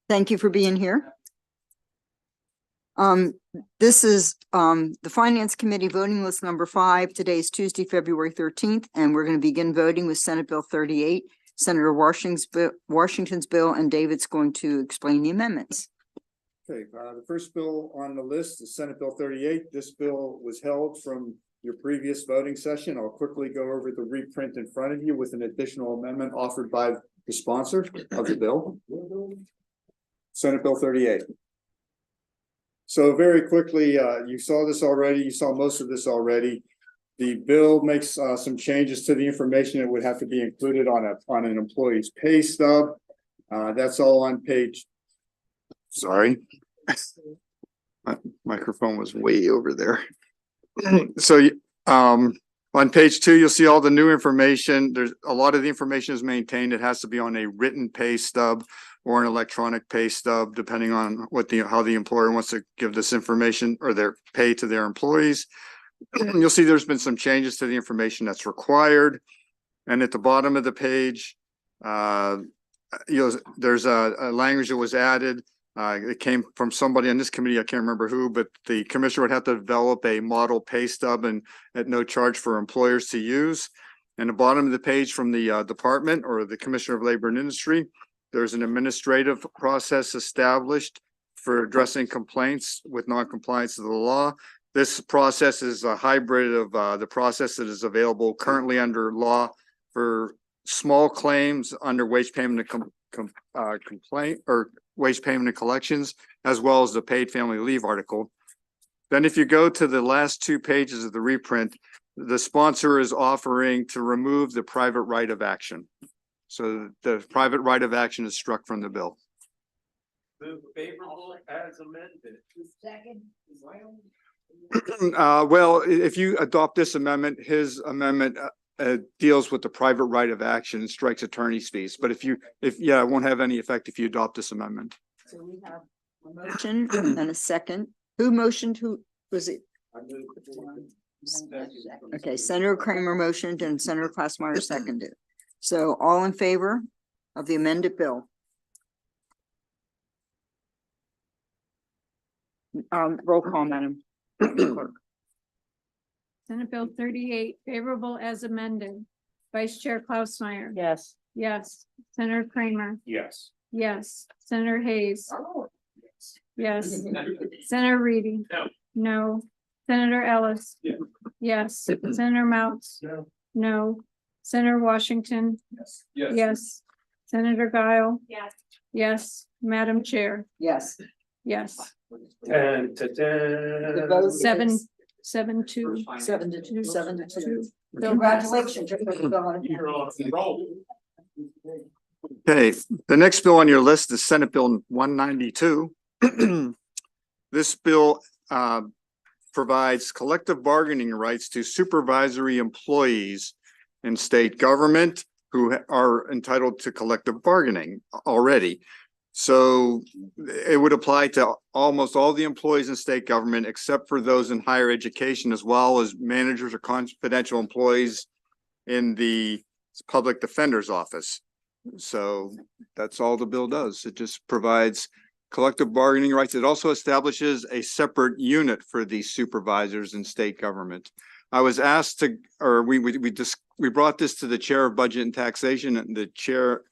Thank you for being here. This is the Finance Committee voting list number 5. Today is Tuesday, February 13th, and we're going to begin voting with Senate Bill 38, Senator Washington's bill, and David's going to explain the amendments. Okay, the first bill on the list is Senate Bill 38. This bill was held from your previous voting session. I'll quickly go over the reprint in front of you with an additional amendment offered by the sponsor of the bill. Senate Bill 38. So very quickly, you saw this already. You saw most of this already. The bill makes some changes to the information that would have to be included on an employee's pay stub. That's all on page. Sorry, my microphone was way over there. So on page 2, you'll see all the new information. There's a lot of the information is maintained. It has to be on a written pay stub or an electronic pay stub, depending on how the employer wants to give this information or their pay to their employees. You'll see there's been some changes to the information that's required. And at the bottom of the page, there's a language that was added. It came from somebody on this committee, I can't remember who, but the commissioner would have to develop a model pay stub and at no charge for employers to use. And the bottom of the page from the department or the Commissioner of Labor and Industry, there's an administrative process established for addressing complaints with non-compliance to the law. This process is a hybrid of the process that is available currently under law for small claims under wage payment and complaint or wage payment and collections, as well as the paid family leave article. Then if you go to the last 2 pages of the reprint, the sponsor is offering to remove the private right of action. So the private right of action is struck from the bill. Move favorable as amended. Second. Well, if you adopt this amendment, his amendment deals with the private right of action and strikes attorney's fees. But it won't have any effect if you adopt this amendment. So we have A motion and a second. Who motioned? Who was it? Okay, Senator Kramer motioned and Senator Klausmeyer seconded. So all in favor of the amended bill? Roll call, Madam Clerk. Senate Bill 38, favorable as amended. Vice Chair Klausmeyer. yes. Yes. Senator Kramer. Yes. Yes. Senator Hayes. Yes. Senator Reedy. No. No. Senator Ellis. Yeah. Yes. Senator Mouts. No. No. Senator Washington. Yes. Yes. Yes. Senator Guile. Yes. Yes. Madam Chair. Yes. Yes. And The vote is 7-2. 7-2. 7-2. Congratulations. You're on a roll. Okay, the next bill on your list is Senate Bill 192. This bill provides collective bargaining rights to supervisory employees in state government who are entitled to collective bargaining already. So it would apply to almost all the employees in state government, except for those in higher education, as well as managers or confidential employees in the public defender's office. So that's all the bill does. It just provides collective bargaining rights. It also establishes a separate unit for these supervisors in state government. I was asked to, or we brought this to the chair of budget and taxation, and the chair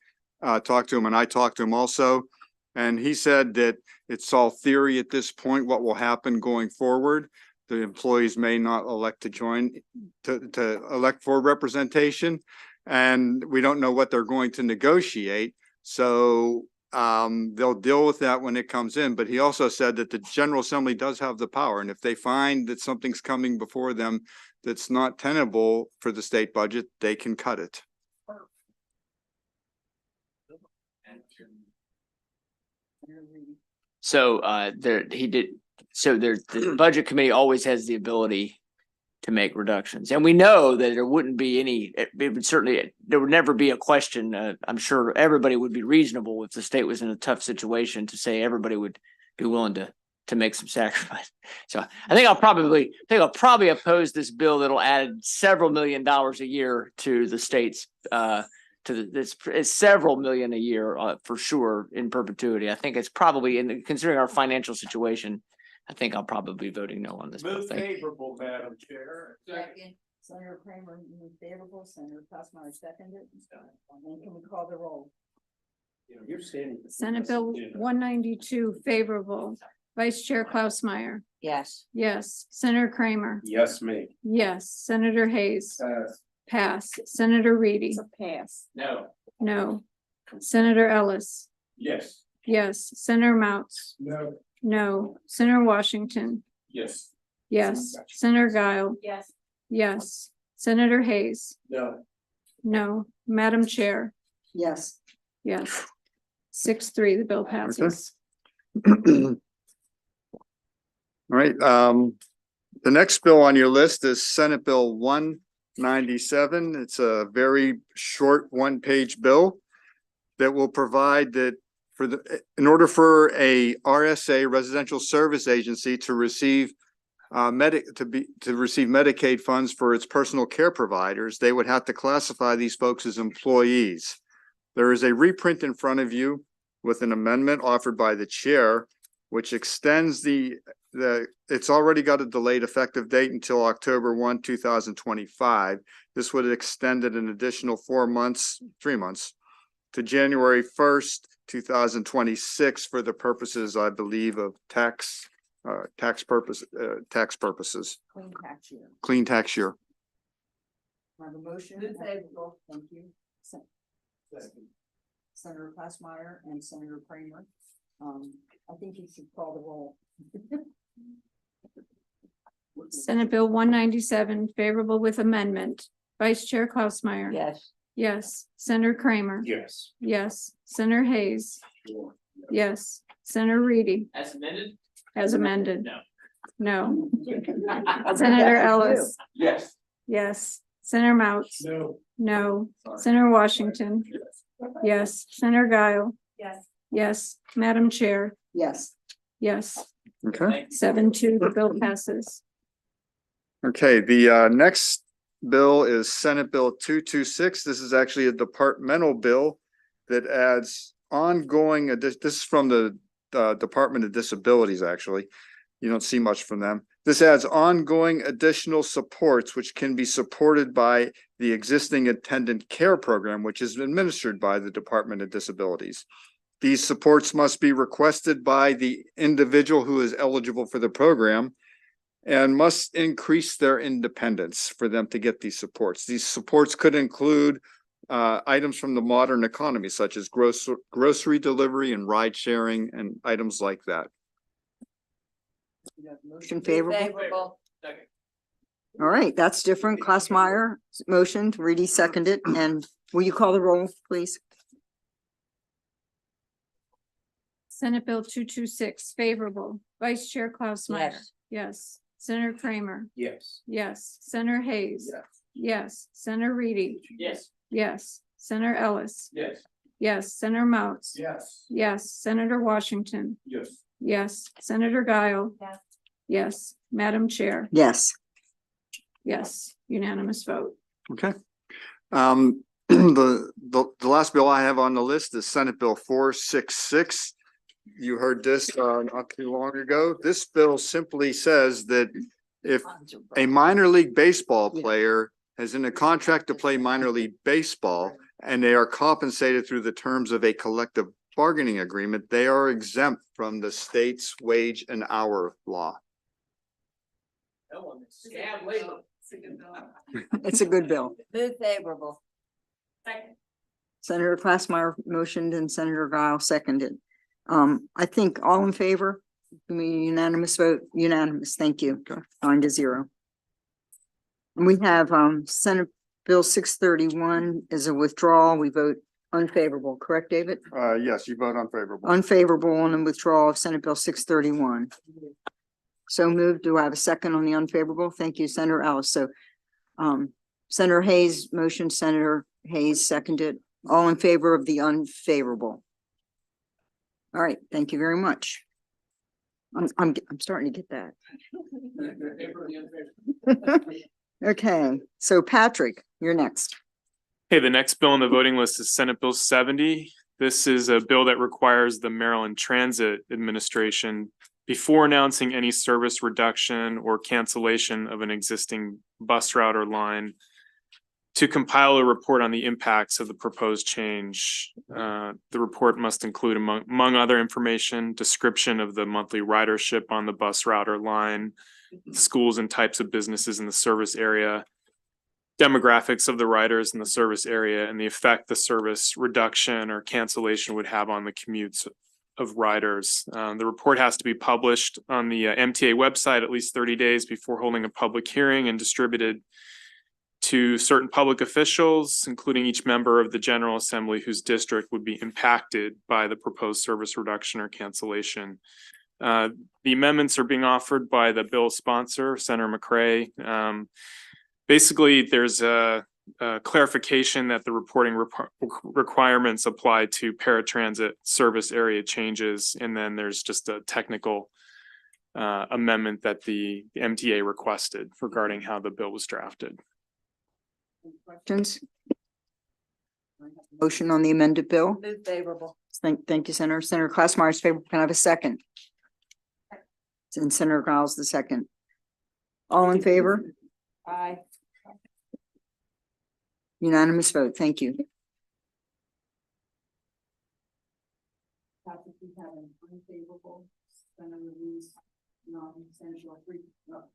talked to him, and I talked to him also. And he said that it's all theory at this point, what will happen going forward. The employees may not elect to join, to elect for representation. And we don't know what they're going to negotiate. So they'll deal with that when it comes in. But he also said that the General Assembly does have the power. And if they find that something's coming before them that's not tenable for the state budget, they can cut it. So the budget committee always has the ability to make reductions. And we know that there wouldn't be any, there would never be a question. I'm sure everybody would be reasonable if the state was in a tough situation to say everybody would be willing to make some sacrifice. So I think I'll probably oppose this bill that'll add several $1 million a year to the state's it's several million a year, for sure in perpetuity. I think it's probably considering our financial situation, I think I'll probably be voting no on this bill. Move Thank you. favorable, Madam Chair. Second. Senator Kramer moved favorable, Senator Passmeyer seconded. And then can we call the roll? You're standing. Senate Bill one 92 favorable. Vice Chair Klausmeyer. Yes. Yes. Senator Kramer. Yes, me. Yes. Senator Hayes. Pass. Senator Reedy. It's a pass. No. No. Senator Ellis. Yes. Yes. Senator Mouts. No. No. Senator Washington. Yes. Yes. Senator Guile. Yes. Yes. Senator Hayes. No. No. Madam Chair. Yes. Yes. 6-3, the bill passes. All right, the next bill on your list is Senate Bill 197. It's a very short one-page bill that will provide that in order for a RSA, Residential Service Agency, to receive receive Medicaid funds for its personal care providers, they would have to classify these folks as employees. There is a reprint in front of you with an amendment offered by the chair, which extends it's already got a delayed effective date until October 1, 2025. This would extend it an additional 3 months to January 1st, 2026 for the purposes, I believe, of tax purposes, Clean tax year. clean tax year. I have a motion. Favorable. Thank you. Senator Passmeyer and Senator Kramer. I think you should call the roll. Senate Bill 197 favorable with amendment. Vice Chair Klausmeyer. Yes. Yes. Senator Kramer. Yes. Yes. Senator Hayes. Yes. Senator Reedy. As amended? As amended. No. No. Senator Ellis. Yes. Yes. Senator Mouts. No. No. Senator Washington. Yes. Senator Guile. Yes. Yes. Madam Chair. Yes. Yes. Okay. 7-2, the bill passes. Okay, the next bill is Senate Bill 226. This is actually a departmental bill that adds ongoing, this is from the Department of Disabilities, actually. You don't see much from them. This adds ongoing additional supports which can be supported by the existing attendant care program, which is administered by the Department of Disabilities. These supports must be requested by the individual who is eligible for the program and must increase their independence for them to get these supports. These supports could include items from the modern economy, such as grocery delivery and ride sharing and items like that. Motion favorable. Second. All right, that's different. Klausmeyer motioned, Reedy seconded, and will you call the roll, please? Senate Bill 226 favorable. Vice Chair Klausmeyer. Yes. Yes. Senator Kramer. Yes. Yes. Senator Hayes. Yes. Senator Reedy. Yes. Yes. Senator Ellis. Yes. Yes. Senator Mouts. Yes. Yes. Senator Washington. Yes. Yes. Senator Guile. Yes. Yes. Madam Chair. Yes. Yes. Unanimous vote. Okay. The last bill I have on the list is Senate Bill 466. You heard this not too long ago. This bill simply says that if a minor league baseball player is in a contract to play minor league baseball and they are compensated through the terms of a collective bargaining agreement, they are exempt from the state's wage and hour law. It's a good bill. Move favorable. Senator Klausmeyer motioned and Senator Guile seconded. I think all in favor, give me a unanimous vote, unanimous, thank you, Okay. 9-0. And we have, Senate Bill 631 is a withdrawal, we vote unfavorable, correct, David? Yes, you vote unfavorable. Unfavorable on the withdrawal of Senate Bill 631. So moved, do I have a second on the unfavorable? Thank you, Senator Ellis, so, Senator Hayes motion, Senator Hayes seconded, all in favor of the unfavorable. All right, thank you very much. I'm starting to get that. Okay, so Patrick, you're next. Okay, the next bill on the voting list is Senate Bill 70. This is a bill that requires the Maryland Transit Administration, before announcing any service reduction or cancellation of an existing bus route or line, to compile a report on the impacts of the proposed change. The report must include, among other information, description of the monthly ridership on the bus route or line, schools and types of businesses in the service area, demographics of the riders in the service area, and the effect the service reduction or cancellation would have on the commutes of riders. The report has to be published on the MTA website at least 30 days before holding a public hearing, and distributed to certain public officials, including each member of the General Assembly whose district would be impacted by the proposed service reduction or cancellation. The amendments are being offered by the bill sponsor, Senator McCray. Basically, there's a clarification that the reporting requirements apply to paratransit service area changes, and then there's just a technical amendment that the MTA requested regarding how the bill was drafted. Questions? Motion on the amended bill? Move favorable. Thank you, Senator. Senator Glassmeyer is favorable. Can I have a second? And Senator Giles the second. All in favor? Aye. Unanimous vote. Thank you.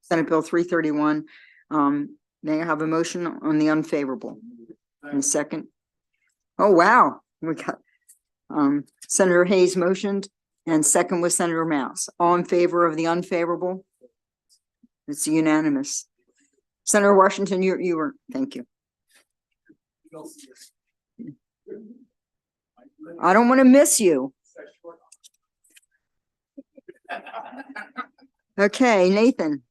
Senate Bill 331. May I have a motion on the unfavorable? In a second. Oh, wow. We got Senator Hayes motioned and second was Senator Mouse. All in favor of the unfavorable? It's unanimous. Senator Washington, you were, thank you. I don't want to miss you. Okay, Nathan.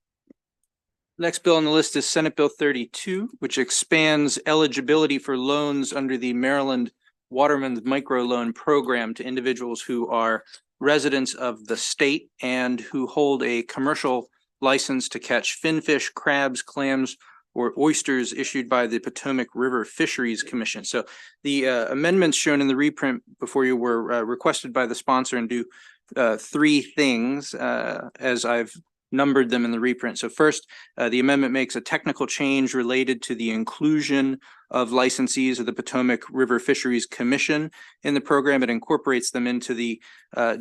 Next bill on the list is Senate Bill 32, which expands eligibility for loans under the Maryland Waterman's Microloan Program to individuals who are residents of the state and who hold a commercial license to catch finfish, crabs, clams, or oysters issued by the Potomac River Fisheries Commission. So the amendments shown in the reprint before you were requested by the sponsor and do three things as I've numbered them in the reprint. So first, the amendment makes a technical change related to the inclusion of licensees of the Potomac River Fisheries Commission in the program. It incorporates them into the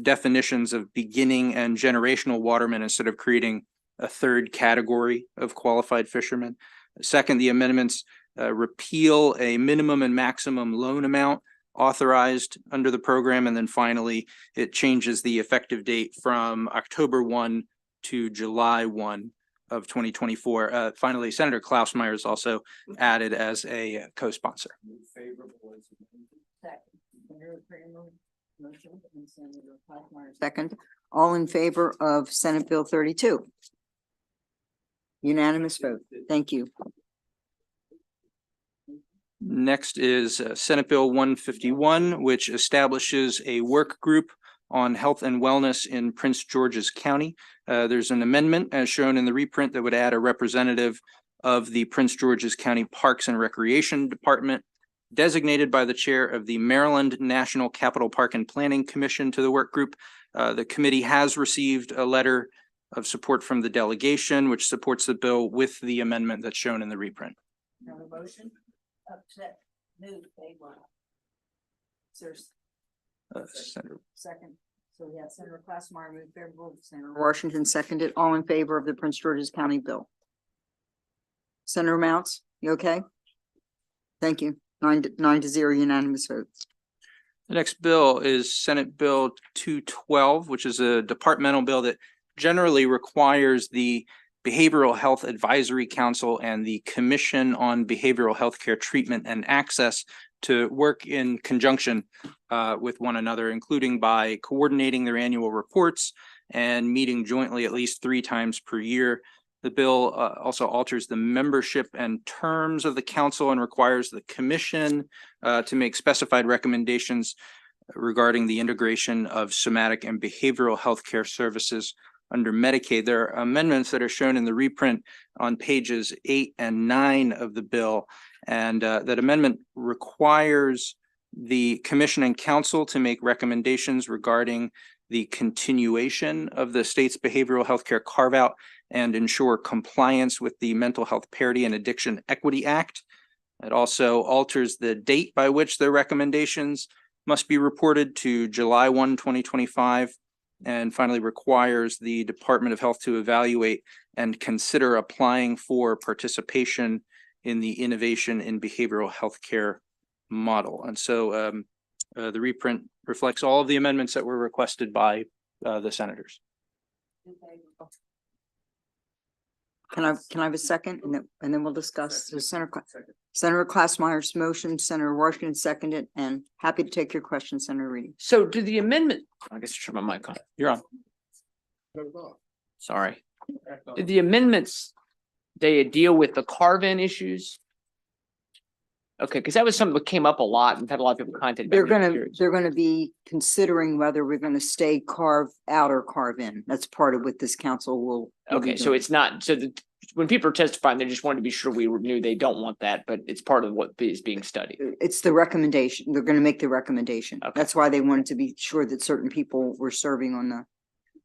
definitions of beginning and generational watermen instead of creating a third category of qualified fishermen. Second, the amendments repeal a minimum and maximum loan amount authorized under the program. And then finally, it changes the effective date from October 1 to July 1 of 2024. Finally, Senator Klausmeier is also added as a co-sponsor. Second, all in favor of Senate Bill 32? Unanimous vote. Thank you. Next is Senate Bill 151, which establishes a work group on health and wellness in Prince George's County. There's an amendment as shown in the reprint that would add a representative of the Prince George's County Parks and Recreation Department designated by the chair of the Maryland National Capital Park and Planning Commission to the work group. The committee has received a letter of support from the delegation, which supports the bill with the amendment that's shown in the reprint. Another motion? Upset. Move favorable. Senator. Second. So we have Senator Glassmeyer move favorable, Senator Washington seconded. All in favor of the Prince George's County bill? Senator Mounts, you okay? Thank you. 9-0 unanimous vote. The next bill is Senate Bill 212, which is a departmental bill that generally requires the Behavioral Health Advisory Council and the Commission on Behavioral Health Care Treatment and Access to work in conjunction with one another, including by coordinating their annual reports and meeting jointly at least 3 times per year. The bill also alters the membership and terms of the council and requires the commission to make specified recommendations regarding the integration of somatic and behavioral health care services under Medicaid. There are amendments that are shown in the reprint on pages 8 and 9 of the bill. And that amendment requires the commission and council to make recommendations regarding the continuation of the state's behavioral healthcare carve-out and ensure compliance with the Mental Health Parity and Addiction Equity Act. It also alters the date by which the recommendations must be reported to July 1, 2025, and finally requires the Department of Health to evaluate and consider applying for participation in the Innovation in Behavioral Healthcare model. And so the reprint reflects all of the amendments that were requested by the senators. Can I have a second and then we'll discuss the Senator Classmeyer's motion, Senator Washington seconded, and happy to take your question, Senator Reedy. So do the amendment, I guess turn my mic on. You're on. Sorry. Did the amendments, they deal with the carve-in issues? Okay, because that was something that came up a lot. We've had a lot of people contact. They're gonna be considering whether we're gonna stay carve out or carve in. That's part of what this council will. Okay, so it's not, so when people are testifying, they just wanted to be sure we knew they don't want that, but it's part of what is being studied. It's the recommendation. They're gonna make the recommendation. Okay. That's why they wanted to be sure that certain people were serving on the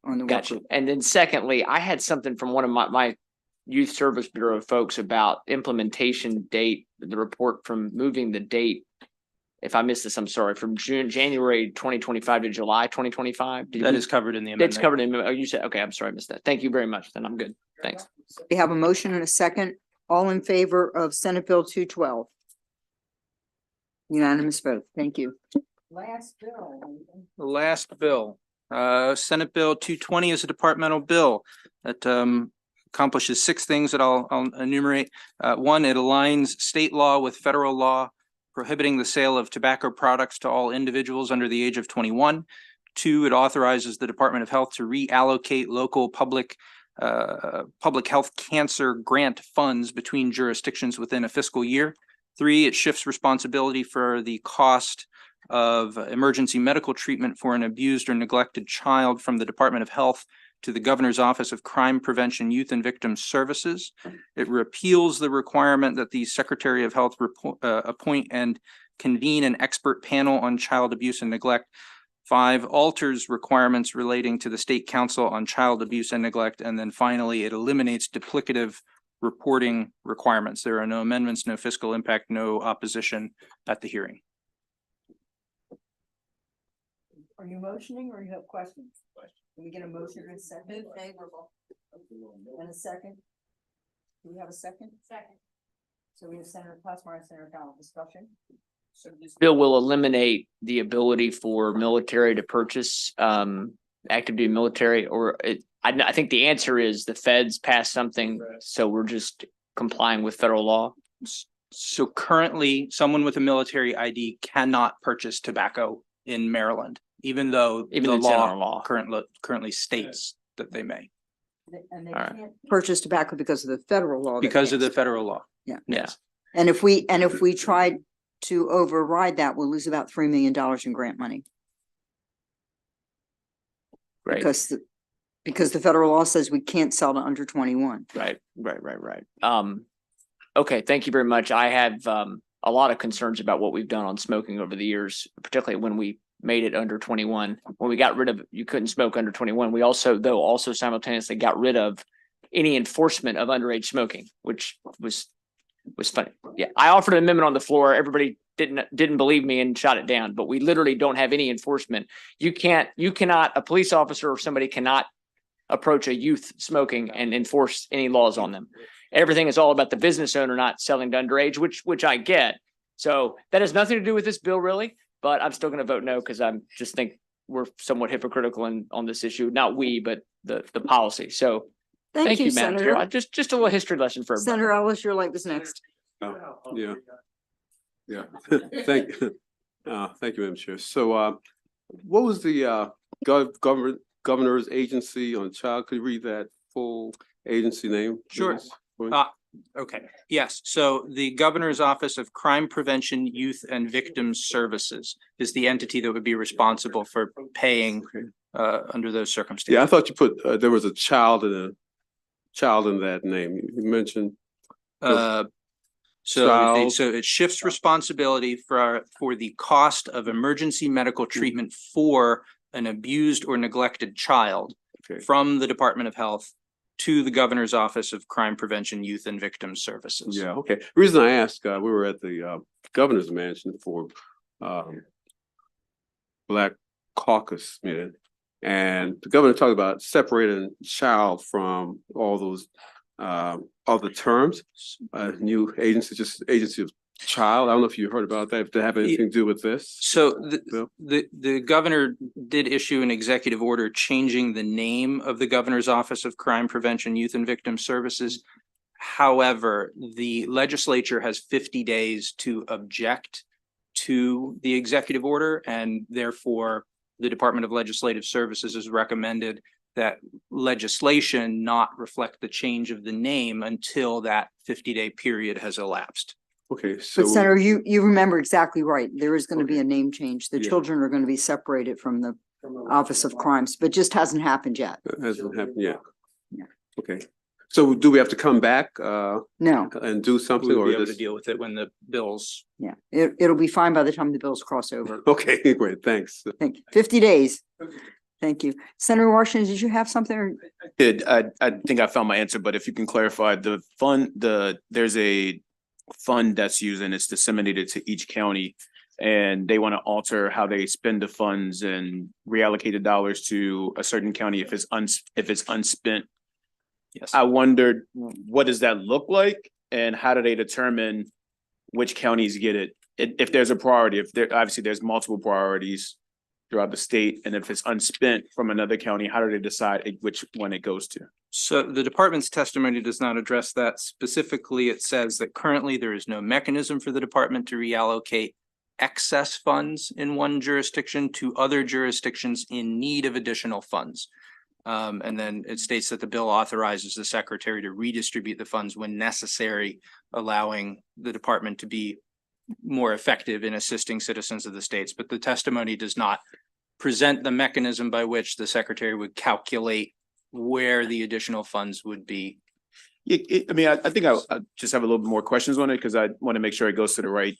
work Gotcha. group. And then secondly, I had something from one of my Youth Service Bureau folks about implementation date, the report from moving the date. If I missed this, I'm sorry, from January 2025 to July 2025. That is covered in the amendment. It's covered in, oh, you said, okay, I'm sorry, I missed that. Thank you very much. Then I'm good. Thanks. We have a motion and a second. All in favor of Senate Bill 212? Unanimous vote. Thank you. Last bill. The last bill, Senate Bill 220 is a departmental bill that accomplishes 6 things that I'll enumerate. One, it aligns state law with federal law, prohibiting the sale of tobacco products to all individuals under the age of 21. 2, it authorizes the Department of Health to reallocate local public health cancer grant funds between jurisdictions within a fiscal year. 3, it shifts responsibility for the cost of emergency medical treatment for an abused or neglected child from the Department of Health to the Governor's Office of Crime Prevention, Youth and Victim Services. It repeals the requirement that the Secretary of Health appoint and convene an expert panel on child abuse and neglect. 5, alters requirements relating to the State Council on Child Abuse and Neglect. And then finally, it eliminates duplicative reporting requirements. There are no amendments, no fiscal impact, no opposition at the hearing. Are you motioning or you have questions? Can we get a motion and a second? Favorable. And a second? Do we have a second? Second. So we have Senator Classmeyer and Senator Dowell. Discussion? So this bill will eliminate the ability for military to purchase active duty military, or I think the answer is the feds passed something, so we're just complying with federal law. So currently, someone with a military ID cannot purchase tobacco in Maryland, even though the it's in our law law. currently states that they may, And they All right. can't. Purchase tobacco because of the federal law. that because of the passed. federal law. Yeah. Yeah. And if we tried to override that, we'll lose about $3 million in grant money. Great. Because the federal law says we can't sell to under 21. Right. Okay, thank you very much. I have a lot of concerns about what we've done on smoking over the years, particularly when we made it under 21. When we got rid of, you couldn't smoke under 21. We also simultaneously got rid of any enforcement of underage smoking, which was funny. Yeah, I offered an amendment on the floor. Everybody didn't believe me and shot it down, but we literally don't have any enforcement. You cannot, a police officer or somebody cannot approach a youth smoking and enforce any laws on them. Everything is all about the business owner not selling to underage, which I get. So that has nothing to do with this bill really, but I'm still going to vote no because I just think we're somewhat hypocritical on this issue. Not we, but the policy. So thank you, Madam Chair. Senator. Just a little history lesson for everybody. Senator Ellis, your light was next. Yeah. Thank you, Madam Chair. So, what was the governor's agency on child? Could you read that full agency name? Sure. please? Okay, yes. So the Governor's Office of Crime Prevention, Youth and Victim Services is the entity that would be responsible for paying under those Yeah, I circumstances. thought you put, there was a child in that name. You mentioned, Child. So it shifts responsibility for the cost of emergency medical treatment for an abused or neglected child okay, from the Department of Health to the Governor's Office of Crime Prevention, Youth and Victim Services. yeah, okay. The reason I asked, we were at the governor's mansion for Black Caucus meeting. And the governor talked about separating child from all those other terms, new agency, just agency of child. I don't know if you heard about that, if they have anything to do with this. So Bill? the governor did issue an executive order changing the name of the Governor's Office of Crime Prevention, Youth and Victim Services. However, the legislature has 50 days to object to the executive order, and therefore the Department of Legislative Services has recommended that legislation not reflect the change of the name until that 50-day period has elapsed. Okay, so. But Senator, you remember exactly right. There is going to be a name change. The Yeah. children are going to be separated from the Office of Crimes, but just hasn't happened yet. It hasn't happened yet. Yeah. Okay, so do we have to come back No, and do something We'll or be able to just? deal with it when the bills. yeah, it'll be fine by the time the bills cross over. Okay, great, thanks. Thank you. 50 days. Thank you. Senator Washington, did you have something? Or- I think I found my answer, but if you can clarify the fund, there's a fund that's used and it's disseminated to each county. And they want to alter how they spend the funds and reallocate the dollars to a certain county if it's unspent. Yes. I wondered, what does that look like? And how do they determine which counties get it? If there's a priority, obviously there's multiple priorities throughout the state, and if it's unspent from another county, how do they decide which one it goes to? So the department's testimony does not address that specifically. It says that currently there is no mechanism for the department to reallocate excess funds in one jurisdiction to other jurisdictions in need of additional funds. And then it states that the bill authorizes the secretary to redistribute the funds when necessary, allowing the department to be more effective in assisting citizens of the states. But the testimony does not present the mechanism by which the secretary would calculate where the additional funds would be. I mean, I think I just have a little bit more questions on it because I want to make sure it goes to the right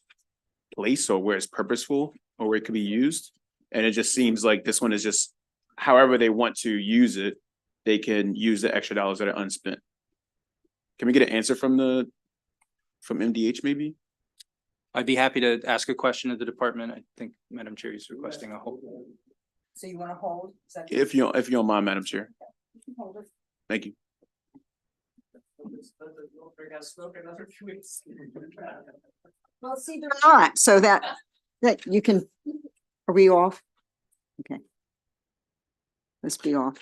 place or where it's purposeful or where it could be used. And it just seems like this one is just however they want to use it, they can use the extra dollars that are unspent. Can we get an answer from MDH maybe? I'd be happy to ask a question of the department. I think Madam Chair is requesting a hold. So you want to hold? Is that- If you don't mind, Madam Chair. Hold it. Thank you. Well, see, there Not, so that you can, are we off? Okay. Let's be off.